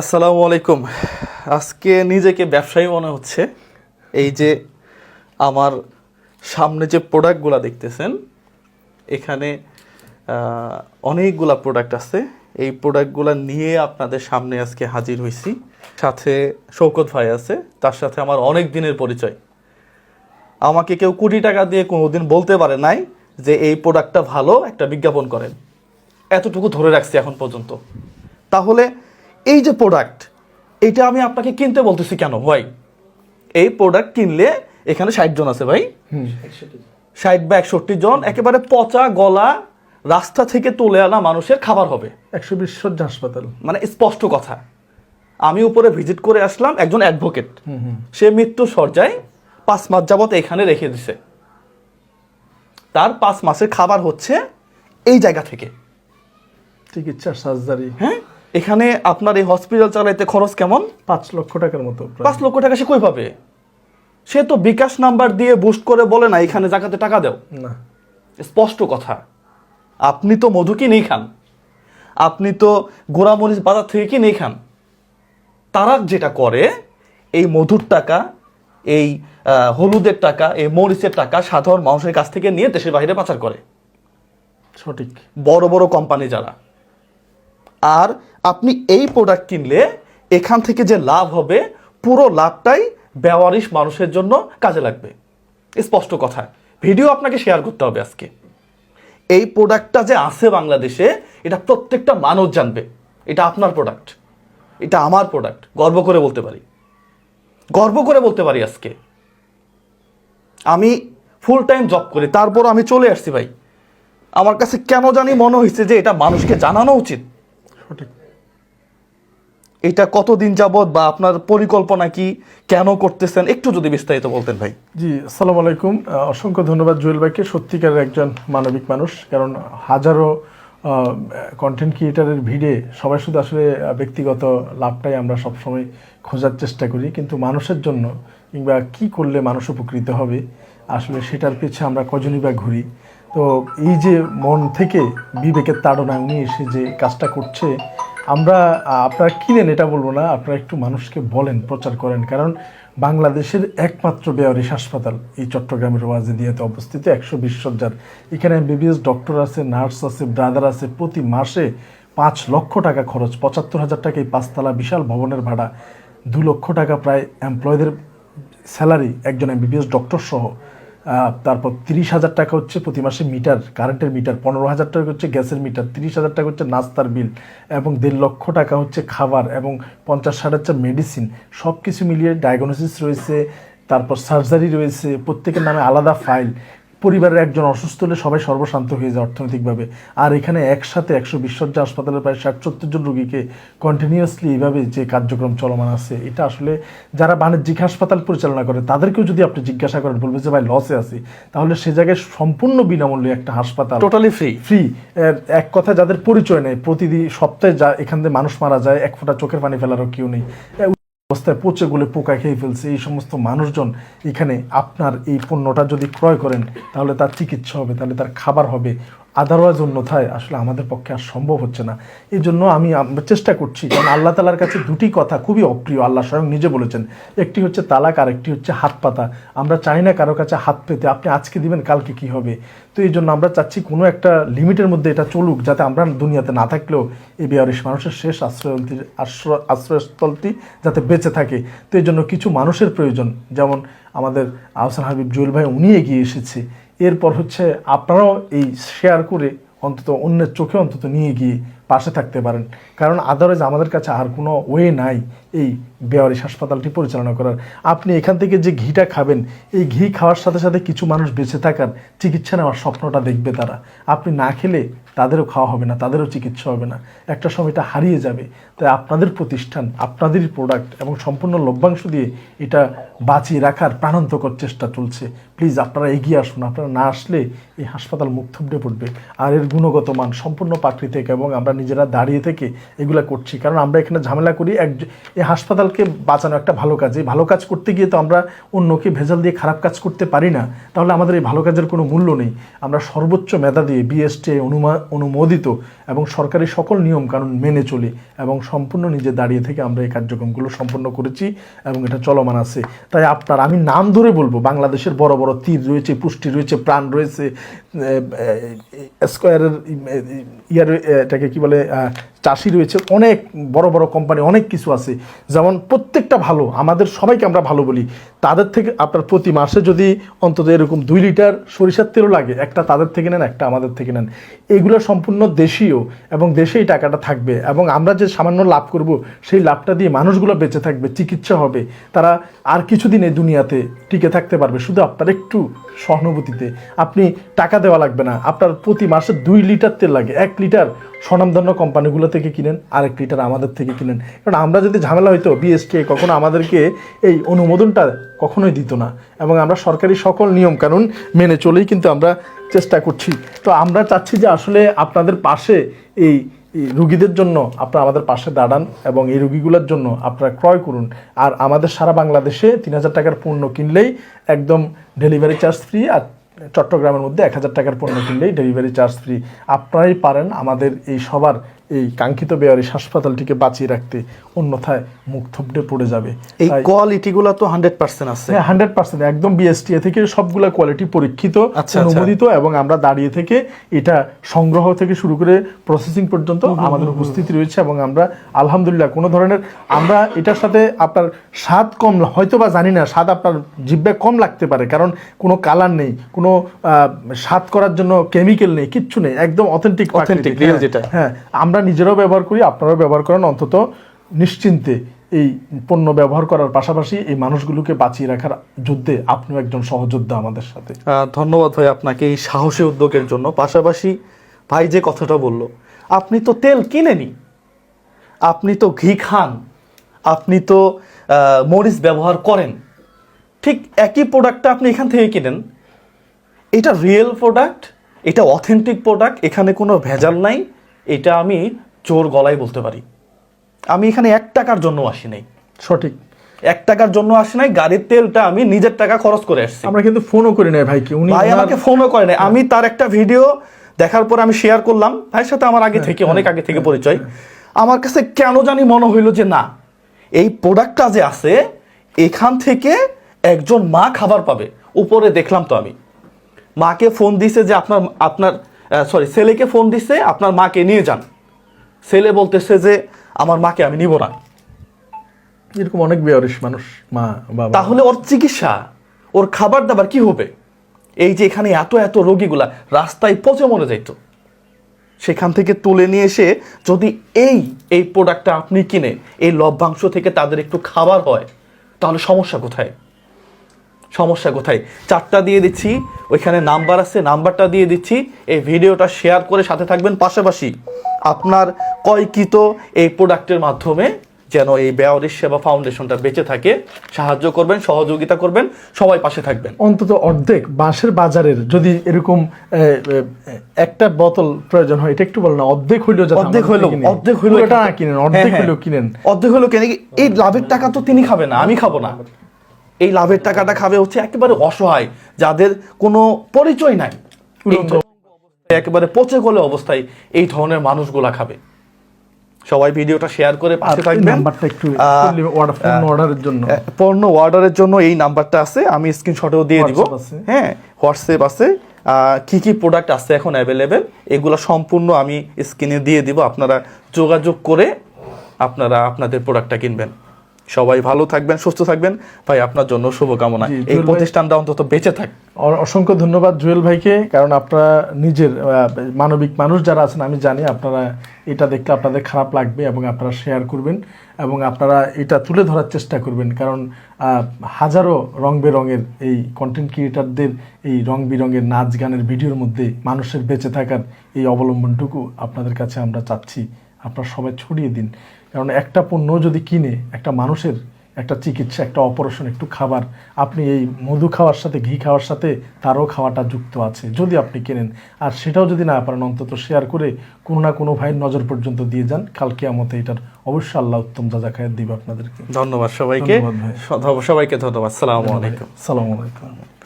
আসসালামু আলাইকুম। আজকে নিজেকে ব্যবসায়ী মনে হচ্ছে। এই যে আমার সামনে যে প্রোডাক্টগুলো দেখতেছেন, এখানে অনেকগুলা প্রোডাক্ট আছে। এই প্রোডাক্টগুলো নিয়ে আপনাদের সামনে আজকে হাজির হয়েছি। সাথে শৌকত ভাই আছে, তার সাথে আমার অনেক দিনের পরিচয়। আমাকে কেউ কোটি টাকা দিয়ে কোনোদিন বলতে পারে নাই যে এই প্রোডাক্টটা ভালো, একটা বিজ্ঞাপন করেন। এতটুকু ধরে রাখছি এখন পর্যন্ত। তাহলে এই যে প্রোডাক্ট, এইটা আমি আপনাকে কিনতে বলতেছি কেন ভাই? এই প্রোডাক্ট কিনলে এখানে 60 জন আছে ভাই, 60 বা 61 জন একেবারে পচা গলা রাস্তা থেকে তুলে আনা মানুষের খাবার হবে। 120 শয্যা হাসপাতাল, মানে স্পষ্ট কথা। আমি উপরে ভিজিট করে আসলাম, একজন অ্যাডভোকেট, সে মৃত্যু সজ্জায় 5 মাস যাবত এখানে রেখে দিছে। তার 5 মাসের খাবার হচ্ছে এই জায়গা থেকে। চিকিৎসা, সার্জারি। হ্যাঁ, এখানে আপনার এই হসপিটাল চালাইতে খরচ কেমন? 5 লক্ষ টাকার মতো। 5 লক্ষ টাকা সে কই পাবে? সে তো বিকাশ নাম্বার দিয়ে বুস্ট করে বলে না এখানে জাকাতে টাকা দাও। না, স্পষ্ট কথা। আপনি তো মধু কিনেই খান, আপনি তো গোড়ামরিচ বাজার থেকে কিনেই খান। তারা যেটা করে, এই মধুর টাকা, এই হলুদের টাকা, এই মরিচের টাকা সাধারণ মানুষের কাছ থেকে নিয়ে দেশের বাইরে পাচার করে। সঠিক। বড় বড় কোম্পানি যারা। আর আপনি এই প্রোডাক্ট কিনলে এখান থেকে যে লাভ হবে, পুরো লাভটাই বেওয়ারিশ মানুষের জন্য কাজে লাগবে। স্পষ্ট কথা। ভিডিও আপনাকে শেয়ার করতে হবে আজকে। এই প্রোডাক্টটা যে আছে বাংলাদেশে, এটা প্রত্যেকটা মানুষ জানবে এটা আপনার প্রোডাক্ট, এটা আমার প্রোডাক্ট। গর্ব করে বলতে পারি, গর্ব করে বলতে পারি। আজকে আমি ফুল টাইম জব করি, তারপর আমি চলে আসছি ভাই। আমার কাছে কেন জানি মনে হয়েছে যে এটা মানুষকে জানানো উচিত। সঠিক। এটা কতদিন যাবত বা আপনার পরিকল্পনা কি, কেন করতেছেন, একটু যদি বিস্তারিত বলতেন ভাই। জি, আসসালামু আলাইকুম। অসংখ্য ধন্যবাদ জুয়েল ভাইকে। সত্যিকারের একজন মানবিক মানুষ। কারণ হাজারো কন্টেন্ট ক্রিয়েটারের ভিড়ে সবাই শুধু আসলে ব্যক্তিগত লাভটাই আমরা সবসময় খোঁজার চেষ্টা করি, কিন্তু মানুষের জন্য কিংবা কি করলে মানুষ উপকৃত হবে আসলে সেটার পিছে আমরা কজনই বা ঘুরি। তো এই যে মন থেকে বিবেকের তাড়নায় উনি এসে যে কাজটা করছে, আপনারা কিনেন এটা বলবো না, আপনারা একটু মানুষকে বলেন, প্রচার করেন। কারণ বাংলাদেশের একমাত্র বেওয়ারিশ হাসপাতাল এই চট্টগ্রামের ওয়াজিদিয়াতে অবস্থিত, 120 শয্যার। এখানে এমবিবিএস ডক্টর আছে, নার্স আছে, ব্রাদার আছে। প্রতি মাসে 5 লক্ষ টাকা খরচ, 75,000 টাকা এই 5 তলা বিশাল ভবনের ভাড়া, 2 লক্ষ টাকা প্রায় এমপ্লয়ীদের স্যালারি, একজন এমবিবিএস ডক্টর সহ। তারপর 30,000 টাকা হচ্ছে প্রতি মাসে মিটার, কারেন্টের মিটার, 15,000 টাকা হচ্ছে গ্যাসের মিটার, 30,000 টাকা হচ্ছে নাস্তার বিল, এবং 1.5 লক্ষ টাকা হচ্ছে খাবার, এবং 50-60 হাজার মেডিসিন। সব কিছু মিলিয়ে ডায়াগনোসিস রয়েছে, তারপর সার্জারি রয়েছে, প্রত্যেকের নামে আলাদা ফাইল। পরিবারের একজন অসুস্থ হলে সবাই সর্বশান্ত হয়ে যায় অর্থনৈতিকভাবে। আর এখানে একসাথে 120 শয্যা হাসপাতালের প্রায় 60-70 জন রোগীকে কন্টিনিউয়াসলি এইভাবে যে কার্যক্রম চলমান আছে, এটা আসলে যারা বাণিজ্যিক হাসপাতাল পরিচালনা করে তাদেরকেও যদি আপনি জিজ্ঞাসা করেন, বলবে যে ভাই লসে আছি, তাহলে সে জায়গায় সম্পূর্ণ বিনামূল্যে একটা হাসপাতাল, টোটালি ফ্রি। এক কথা যাদের পরিচয় নেই, প্রতিদিন সপ্তাহে যা এখান থেকে মানুষ মারা যায়, এক ফোঁটা চোখের পানি ফেলারও কেউ নেই, অবস্থায় পচে গলে পোকা খেয়ে ফেলছে, এই সমস্ত মানুষজন এখানে আপনার এই পণ্যটা যদি ক্রয় করেন, তাহলে তার চিকিৎসা হবে, তাহলে তার খাবার হবে। আদারওয়াইজ অন্যথায় আসলে আমাদের পক্ষে আর সম্ভব হচ্ছে না। এই জন্য আমি চেষ্টা করছি, কারণ আল্লাহ তালার কাছে দুটি কথা খুবই অপ্রিয়। আল্লাহ স্বয়ং নিজে বলেছেন, একটি হচ্ছে তালাক, আর একটি হচ্ছে হাত পাতা। আমরা চাই না কারো কাছে হাত পেতে, আপনি আজকে দিবেন কালকে কি হবে। তো এই জন্য আমরা চাচ্ছি কোনো একটা লিমিটের মধ্যে এটা চলুক, যাতে আমরা দুনিয়াতে না থাকলেও এই বেওয়ারিশ মানুষের শেষ আশ্রয়স্থলটি যাতে বেঁচে থাকে। তো এই জন্য কিছু মানুষের প্রয়োজন, যেমন আমাদের আহসান হাবিব জুয়েল ভাই, উনি এগিয়ে এসেছে। এরপর হচ্ছে আপনারাও এই শেয়ার করে অন্তত অন্যের চোখে অন্তত নিয়ে গিয়ে পাশে থাকতে পারেন। কারণ আদারওয়াইজ আমাদের কাছে আর কোনো ওয়ে নাই এই বেওয়ারিশ হাসপাতালটি পরিচালনা করার। আপনি এখান থেকে যে ঘিটা খাবেন, এই ঘি খাওয়ার সাথে সাথে কিছু মানুষ বেঁচে থাকার, চিকিৎসা নেওয়ার স্বপ্নটা দেখবে তারা। আপনি না খেলে তাদেরও খাওয়া হবে না, তাদেরও চিকিৎসা হবে না, একটা সময় এটা হারিয়ে যাবে। তাই আপনাদের প্রতিষ্ঠান, আপনাদেরই প্রোডাক্ট এবং সম্পূর্ণ লভ্যাংশ দিয়ে এটা বাঁচিয়ে রাখার প্রাণান্তকর চেষ্টা চলছে। প্লিজ আপনারা এগিয়ে আসুন। আপনারা না আসলে এই হাসপাতাল মুখ থুবড়ে পড়বে। আর এর গুণগত মান সম্পূর্ণ প্রাকৃতিক, এবং আমরা নিজেরা দাঁড়িয়ে থেকে এগুলা করছি। কারণ আমরা এখানে ঝামেলা করি এই হাসপাতালকে বাঁচানো একটা ভালো কাজ। এই ভালো কাজ করতে গিয়ে তো আমরা অন্যকে ভেজাল দিয়ে খারাপ কাজ করতে পারি না, তাহলে আমাদের এই ভালো কাজের কোনো মূল্য নেই। আমরা সর্বোচ্চ মেধা দিয়ে, বিএসটি অনুমোদিত এবং সরকারি সকল নিয়ম কানুন মেনে চলি এবং সম্পূর্ণ নিজে দাঁড়িয়ে থেকে আমরা এই কার্যক্রমগুলো সম্পন্ন করেছি এবং এটা চলমান আছে। তাই আপনার আমি নাম ধরে বলবো, বাংলাদেশের বড় বড় তীর রয়েছে, পুষ্টি রয়েছে, প্রাণ রয়েছে, স্কোয়ারের এটাকে কি বলে চাষি রয়েছে, অনেক বড় বড় কোম্পানি, অনেক কিছু আছে, যেমন প্রত্যেকটা ভালো, আমাদের সবাইকে আমরা ভালো বলি। তাদের থেকে আপনার প্রতি মাসে যদি অন্তত এরকম 2 লিটার সরিষার তেলও লাগে, একটা তাদের থেকে নেন, একটা আমাদের থেকে নেন। এগুলো সম্পূর্ণ দেশীয় এবং দেশেই টাকাটা থাকবে এবং আমরা যে সামান্য লাভ করব সেই লাভটা দিয়ে মানুষগুলো বেঁচে থাকবে, চিকিৎসা হবে, তারা আর কিছুদিন এই দুনিয়াতে টিকে থাকতে পারবে শুধু আপনার একটু সহানুভূতিতে। আপনি টাকা দেওয়া লাগবে না, আপনার প্রতি মাসে 2 লিটার তেল লাগে, 1 লিটার স্বনামধন্য কোম্পানিগুলো থেকে কিনেন, আর 1 লিটার আমাদের থেকে কিনেন। কারণ আমরা যদি ঝামেলা হইতো, বিএসটি কখনো আমাদেরকে এই অনুমোদনটা কখনোই দিত না এবং আমরা সরকারি সকল নিয়ম কানুন মেনে চলেই কিন্তু আমরা চেষ্টা করছি। তো আমরা চাচ্ছি যে আসলে আপনাদের পাশে এই রুগীদের জন্য আপনারা আমাদের পাশে দাঁড়ান এবং এই রুগীগুলোর জন্য আপনারা ক্রয় করুন। আর আমাদের সারা বাংলাদেশে 3000 টাকার পণ্য কিনলেই একদম ডেলিভারি চার্জ ফ্রি, আর চট্টগ্রামের মধ্যে 1000 টাকার পণ্য কিনলেই ডেলিভারি চার্জ ফ্রি। আপনারাই পারেন আমাদের এই সবার এই কাঙ্ক্ষিত বেয়ারিশ হাসপাতালটিকে বাঁচিয়ে রাখতে, অন্যথায় মুখ থুবড়ে পড়ে যাবে। এই কোয়ালিটিগুলো তো 100% আছে। হ্যাঁ, 100% একদম বিএসটিএ থেকে সবগুলা কোয়ালিটি পরীক্ষিত, অনুমোদিত এবং আমরা দাঁড়িয়ে থেকে এটা সংগ্রহ থেকে শুরু করে প্রসেসিং পর্যন্ত আমাদের উপস্থিতি রয়েছে এবং আমরা আলহামদুলিল্লাহ কোনো ধরনের, আমরা এটার সাথে আপনার স্বাদ কম, হয়তো বা জানি না, স্বাদ আপনার জিহ্বায় কম লাগতে পারে, কারণ কোনো কালার নেই, কোনো স্বাদ করার জন্য কেমিক্যাল নেই, কিচ্ছু নেই, একদম অথেন্টিক রিয়েল যেটা। হ্যাঁ, আমরা নিজেরাও ব্যবহার করি, আপনারাও ব্যবহার করেন, অন্তত নিশ্চিন্তে এই পণ্য ব্যবহার করার পাশাপাশি এই মানুষগুলোকে বাঁচিয়ে রাখার যুদ্ধে আপনিও একজন সহযোদ্ধা আমাদের সাথে। ধন্যবাদ ভাই আপনাকে এই সাহসী উদ্যোগের জন্য। পাশাপাশি ভাই যে কথাটা বলল, আপনি তো তেল কিনেনি, আপনি তো ঘি খান, আপনি তো মরিচ ব্যবহার করেন, ঠিক একই প্রোডাক্টটা আপনি এখান থেকে কিনেন। এটা রিয়েল প্রোডাক্ট, এটা অথেন্টিক প্রোডাক্ট, এখানে কোনো ভেজাল নাই, এটা আমি জোর গলায় বলতে পারি। আমি এখানে 1 টাকার জন্য আসি নাই, সঠিক 1 টাকার জন্য আসি নাই, গাড়ির তেলটা আমি নিজের টাকা খরচ করে আসছি। আমরা কিন্তু ফোনও করি নাই ভাইকে, উনি ভাই আমাকে ফোনও করে নাই, আমি তার একটা ভিডিও দেখার পর আমি শেয়ার করলাম, ভাইয়ের সাথে আমার আগে থেকে অনেক আগে থেকে পরিচয়। আমার কাছে কেন জানি মনে হইলো যে না, এই প্রোডাক্টটা যে আছে এখান থেকে একজন মা খাবার পাবে। উপরে দেখলাম তো আমি, মাকে ফোন দিছে যে ছেলেকে ফোন দিছে আপনার মাকে নিয়ে যান। ছেলে বলতেছে যে আমার মাকে আমি নিব না। এরকম অনেক বেয়ারিশ মানুষ, মা বাবা। তাহলে ওর চিকিৎসা, ওর খাবার দাবার কি হবে? এই যে এখানে এত এত রোগীগুলা রাস্তায় পচে মরে যাইতো, সেখান থেকে তুলে নিয়ে এসে যদি এই প্রোডাক্টটা আপনি কিনে এই লভ্যাংশ থেকে তাদের একটু খাবার হয়, তাহলে সমস্যা কোথায়? সমস্যা কোথায়? 4টা দিয়ে দিচ্ছি, ওইখানে নাম্বার আছে, নাম্বারটা দিয়ে দিচ্ছি। এই ভিডিওটা শেয়ার করে সাথে থাকবেন। পাশাপাশি আপনার ক্রয়কৃত এই প্রোডাক্টের মাধ্যমে যেন এই বেয়ারিশ সেবা ফাউন্ডেশনটা বেঁচে থাকে, সাহায্য করবেন, সহযোগিতা করবেন, সবাই পাশে থাকবেন। অন্তত অর্ধেক বাঁশের বাজারের যদি এরকম একটা বোতল প্রয়োজন হয়, এটা একটু বল না, অর্ধেক হইলো, অর্ধেক হইলো এটা না কিনেন, অর্ধেক হইলো কিনেন, অর্ধেক হইলো কিনে। এই লাভের টাকা তো তিনি খাবে না, আমি খাবো না। এই লাভের টাকাটা খাবে হচ্ছে একেবারে অসহায়, যাদের কোনো পরিচয় নাই, একেবারে পচে গলে অবস্থায় এই ধরনের মানুষগুলা খাবে। সবাই ভিডিওটা শেয়ার করে পাশে থাকবেন। নাম্বারটা একটু অর্ডারের জন্য, পণ্য অর্ডারের জন্য এই নাম্বারটা আছে, আমি স্ক্রিনশটেও দিয়ে দিব। হ্যাঁ, হোয়াটসঅ্যাপ আছে, কি কি প্রোডাক্ট আছে এখন অ্যাভেলেবেল, এগুলো সম্পূর্ণ আমি স্ক্রিনে দিয়ে দিব। আপনারা যোগাযোগ করে আপনারা আপনাদের প্রোডাক্টটা কিনবেন। সবাই ভালো থাকবেন, সুস্থ থাকবেন। ভাই আপনার জন্য শুভকামনা, এই প্রতিষ্ঠানটা অন্তত বেঁচে থাক। অসংখ্য ধন্যবাদ জুয়েল ভাইকে, কারণ আপনারা নিজের মানবিক মানুষ যারা আছেন, আমি জানি আপনারা এটা দেখতে আপনাদের খারাপ লাগবে এবং আপনারা শেয়ার করবেন এবং আপনারা এটা তুলে ধরার চেষ্টা করবেন, কারণ হাজারো রং বেরঙের এই কন্টেন্ট ক্রিয়েটারদের এই রং বেরঙের নাচ গানের ভিডিওর মধ্যে মানুষের বেঁচে থাকার এই অবলম্বনটুকু আপনাদের কাছে আমরা চাচ্ছি, আপনারা সবাই ছড়িয়ে দিন। কারণ একটা পণ্য যদি কিনে একটা মানুষের একটা চিকিৎসা, একটা অপারেশন, একটু খাবার, আপনি এই মধু খাওয়ার সাথে ঘি খাওয়ার সাথে তারও খাওয়াটা যুক্ত আছে, যদি আপনি কেনেন। আর সেটাও যদি না পারেন, অন্তত শেয়ার করে কোনো না কোনো ভাইয়ের নজর পর্যন্ত দিয়ে যান। কাল কিয়ামতে এটার অবশ্যই আল্লাহ উত্তম যাজা খায়ের দিবে আপনাদেরকে। ধন্যবাদ সবাইকে, সবাইকে ধন্যবাদ। সালামু আলাইকুম। সালামু আলাইকুম।